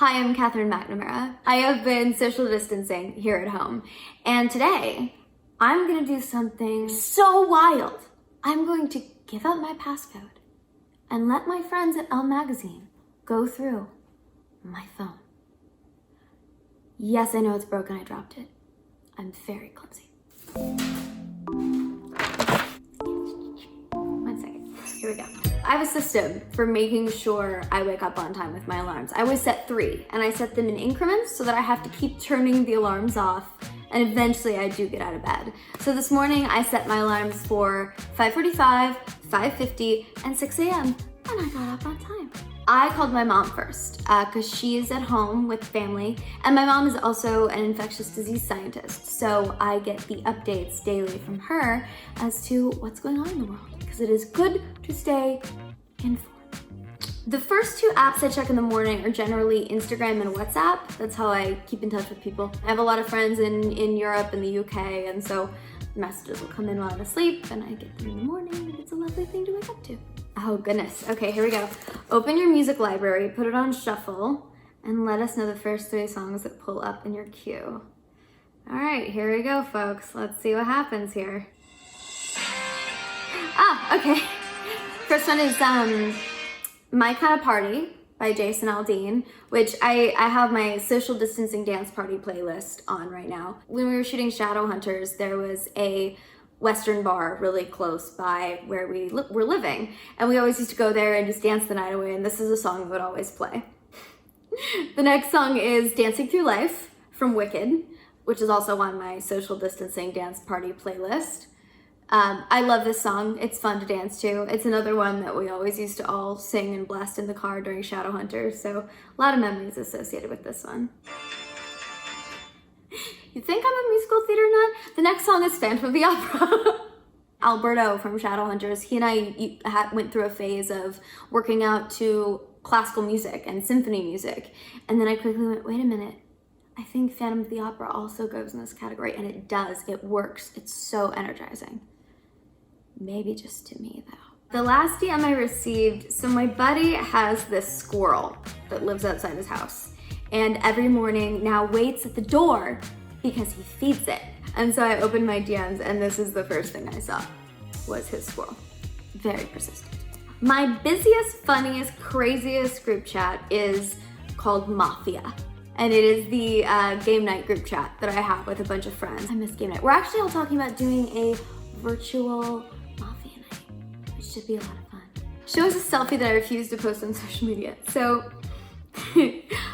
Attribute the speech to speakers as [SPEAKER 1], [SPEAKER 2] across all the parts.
[SPEAKER 1] Hi, I'm Catherine McNamara. I have been social distancing here at home, and today I'm gonna do something so wild. I'm going to give out my passcode and let my friends at ELLE magazine go through my phone. Yes, I know it's broken, I dropped it. I'm very clumsy. One second, here we go. I have a system for making sure I wake up on time with my alarms. I always set 3, and I set them in increments so that I have to keep turning the alarms off, and eventually I do get out of bed. So this morning I set my alarms for 5:45, 5:50, and 6 a.m., and I got up on time. I called my mom first because she is at home with family, and my mom is also an infectious disease scientist, so I get the updates daily from her as to what's going on in the world, because it is good to stay informed. The first 2 apps I check in the morning are generally Instagram and WhatsApp. That's how I keep in touch with people. I have a lot of friends in Europe and the UK, and so messages will come in while I'm asleep, and I get them in the morning, and it's a lovely thing to wake up to. Oh goodness, okay, here we go. Open your music library, put it on shuffle, and let us know the first 3 songs that pull up in your queue. All right, here we go, folks. Let's see what happens here. Okay. First one is My Kind of Party by Jason Aldean, which I have my social distancing dance party playlist on right now. When we were shooting Shadowhunters, there was a Western bar really close by where we were living, and we always used to go there and just dance the night away, and this is a song that would always play. The next song is Dancing Through Life from Wicked, which is also on my social distancing dance party playlist. I love this song. It's fun to dance to. It's another one that we always used to all sing and blast in the car during Shadowhunters, so a lot of memories associated with this one. You think I'm a musical theater nut? The next song is Phantom of the Opera. Alberto from Shadowhunters, he and I went through a phase of working out to classical music and symphony music, and then I quickly went, wait a minute, I think Phantom of the Opera also goes in this category, and it does, it works, it's so energizing. Maybe just to me though. The last DM I received, so my buddy has this squirrel that lives outside his house, and every morning now waits at the door because he feeds it. And so I opened my DMs, and this is the first thing I saw, was his squirrel. Very persistent. My busiest, funniest, craziest group chat is called Mafia. And it is the game night group chat that I have with a bunch of friends. I miss game night. We're actually all talking about doing a virtual Mafia night, which should be a lot of fun. Show us a selfie that I refuse to post on social media. So,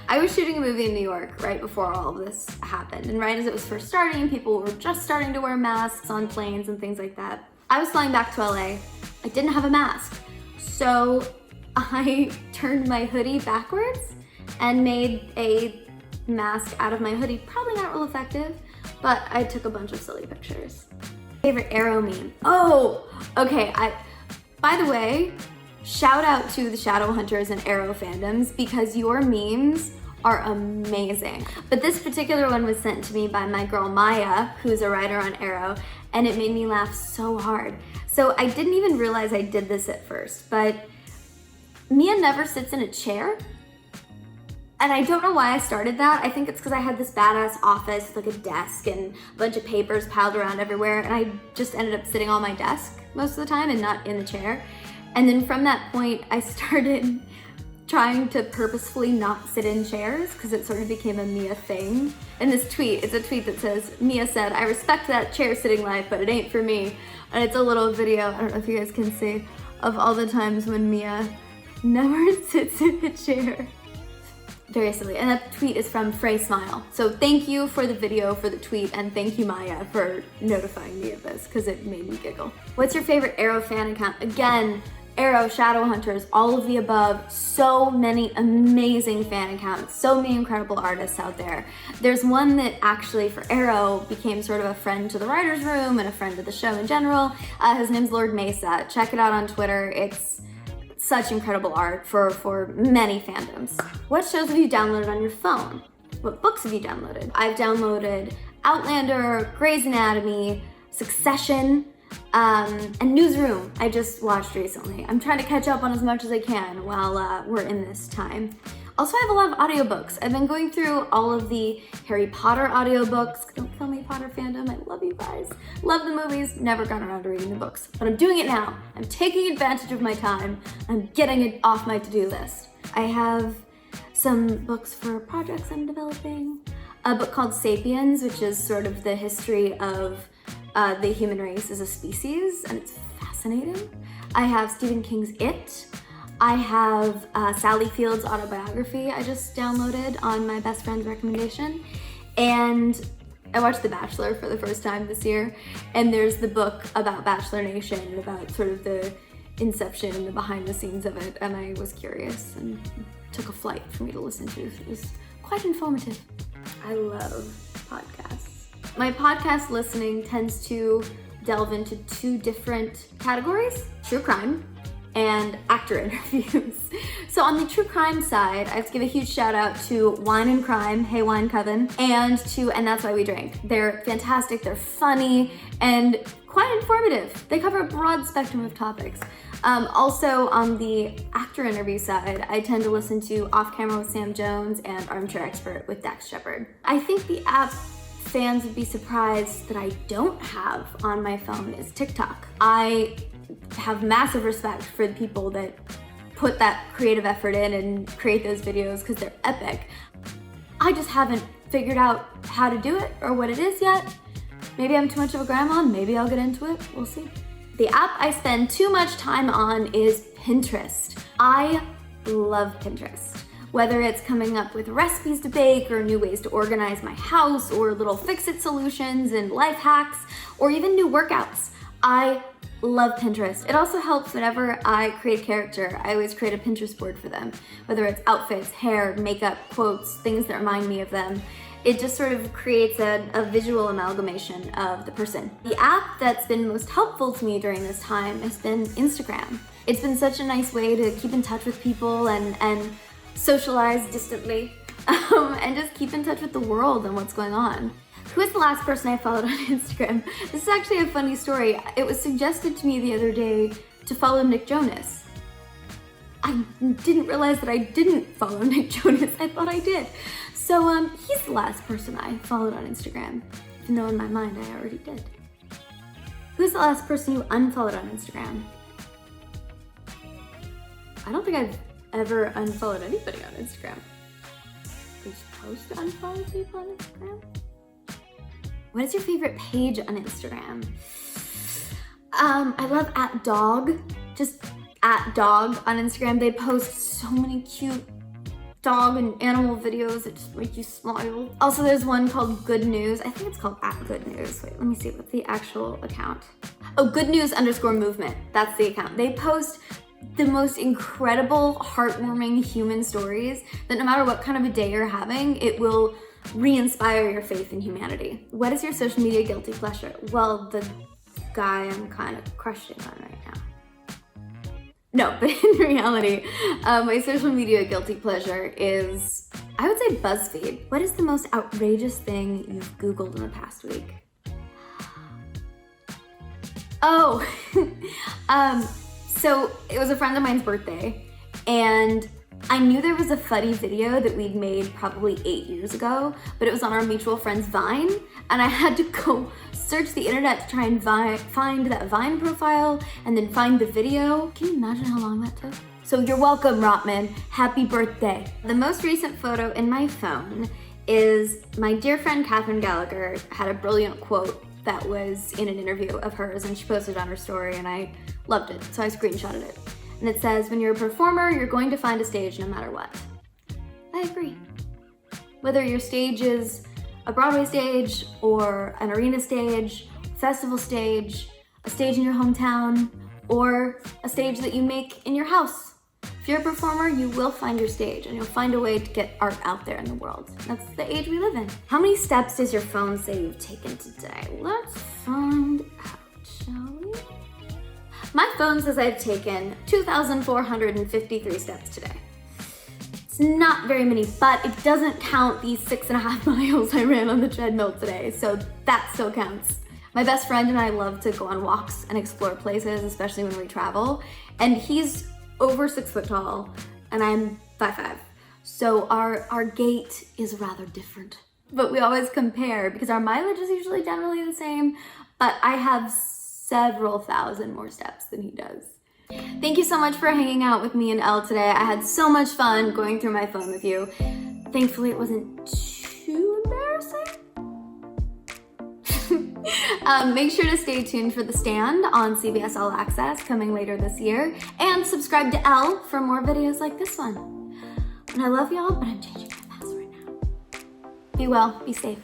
[SPEAKER 1] I was shooting a movie in New York right before all of this happened, and right as it was first starting, people were just starting to wear masks on planes and things like that. I was flying back to LA. I didn't have a mask, so I turned my hoodie backwards and made a mask out of my hoodie. Probably not real effective, but I took a bunch of silly pictures. Favorite arrow meme? Oh, okay, by the way, shout out to the Shadowhunters and Arrow fandoms, because your memes are amazing. But this particular one was sent to me by my girl Maya, who's a writer on Arrow, and it made me laugh so hard. So I didn't even realize I did this at first, but Mia never sits in a chair. And I don't know why I started that. I think it's because I had this badass office with like a desk and a bunch of papers piled around everywhere, and I just ended up sitting on my desk most of the time and not in the chair. And then from that point, I started trying to purposefully not sit in chairs, because it sort of became a Mia thing. And this tweet, it's a tweet that says, Mia said, I respect that chair sitting life, but it ain't for me. And it's a little video, I don't know if you guys can see, of all the times when Mia never sits in a chair. Very silly. And that tweet is from Frey Smile. So thank you for the video, for the tweet, and thank you, Maya, for notifying me of this, because it made me giggle. What's your favorite Arrow fan account? Again, Arrow, Shadowhunters, all of the above. So many amazing fan accounts, so many incredible artists out there. There's one that actually for Arrow became sort of a friend to the writer's room and a friend to the show in general. His name's Lord Mesa. Check it out on Twitter. It's such incredible art for many fandoms. What shows have you downloaded on your phone? What books have you downloaded? I've downloaded Outlander, Grey's Anatomy, Succession, and Newsroom I just watched recently. I'm trying to catch up on as much as I can while we're in this time. Also, I have a lot of audiobooks. I've been going through all of the Harry Potter audiobooks. Don't kill me, Potter fandom. I love you guys. Love the movies. Never got around to reading the books, but I'm doing it now. I'm taking advantage of my time. I'm getting it off my to-do list. I have some books for projects I'm developing. A book called Sapiens, which is sort of the history of the human race as a species, and it's fascinating. I have Stephen King's It. I have Sally Field's autobiography I just downloaded on my best friend's recommendation. And I watched The Bachelor for the first time this year, and there's the book about Bachelor Nation and about sort of the inception and the behind the scenes of it, and I was curious and took a flight for me to listen to. It was quite informative. I love podcasts. My podcast listening tends to delve into two different categories: true crime and actor interviews. So on the true crime side, I have to give a huge shout out to Wine and Crime, Hey Wine Coven, and to And That's Why We Drink. They're fantastic, they're funny, and quite informative. They cover a broad spectrum of topics. Also on the actor interview side, I tend to listen to Off Camera with Sam Jones and Armchair Expert with Dax Shepard. I think the app fans would be surprised that I don't have on my phone is TikTok. I have massive respect for the people that put that creative effort in and create those videos because they're epic. I just haven't figured out how to do it or what it is yet. Maybe I'm too much of a grandma, maybe I'll get into it, we'll see. The app I spend too much time on is Pinterest. I love Pinterest. Whether it's coming up with recipes to bake or new ways to organize my house or little fix-it solutions and life hacks or even new workouts, I love Pinterest. It also helps whenever I create a character. I always create a Pinterest board for them, whether it's outfits, hair, makeup, quotes, things that remind me of them. It just sort of creates a visual amalgamation of the person. The app that's been most helpful to me during this time has been Instagram. It's been such a nice way to keep in touch with people and socialize distantly and just keep in touch with the world and what's going on. Who is the last person I followed on Instagram? This is actually a funny story. It was suggested to me the other day to follow Nick Jonas. I didn't realize that I didn't follow Nick Jonas. I thought I did. So he's the last person I followed on Instagram, even though in my mind I already did. Who's the last person you unfollowed on Instagram? I don't think I've ever unfollowed anybody on Instagram. Are you supposed to unfollow people on Instagram? What is your favorite page on Instagram? I love @dog, just @dog on Instagram. They post so many cute dog and animal videos that just make you smile. Also, there's one called Good News. I think it's called @goodnews. Wait, let me see, what's the actual account? Oh, Good News _movement. That's the account. They post the most incredible, heartwarming human stories that no matter what kind of a day you're having, it will re-inspire your faith in humanity. What is your social media guilty pleasure? Well, the guy I'm kind of crushing on right now. No, but in reality, my social media guilty pleasure is, I would say, BuzzFeed. What is the most outrageous thing you've Googled in the past week? Oh, so it was a friend of mine's birthday, and I knew there was a funny video that we'd made probably 8 years ago, but it was on our mutual friend's Vine, and I had to go search the internet to try and find that Vine profile and then find the video. Can you imagine how long that took? So you're welcome, Rotman. Happy birthday. The most recent photo in my phone is my dear friend Catherine Gallagher had a brilliant quote that was in an interview of hers, and she posted it on her story, and I loved it, so I screenshotted it. And it says, when you're a performer, you're going to find a stage no matter what. I agree. Whether your stage is a Broadway stage or an arena stage, festival stage, a stage in your hometown, or a stage that you make in your house. If you're a performer, you will find your stage and you'll find a way to get art out there in the world. That's the age we live in. How many steps does your phone say you've taken today? Let's find out, shall we? My phone says I've taken 2,453 steps today. It's not very many, but it doesn't count the 6.5 miles I ran on the treadmill today, so that still counts. My best friend and I love to go on walks and explore places, especially when we travel, and he's over 6 foot tall, and I'm 5'5". So our gait is rather different. But we always compare because our mileage is usually generally the same, but I have several thousand more steps than he does. Thank you so much for hanging out with me and Elle today. I had so much fun going through my phone with you. Thankfully, it wasn't too embarrassing. Make sure to stay tuned for The Stand on CBS All Access coming later this year, and subscribe to Elle for more videos like this one. And I love y'all, but I'm changing my password now. Be well, be safe.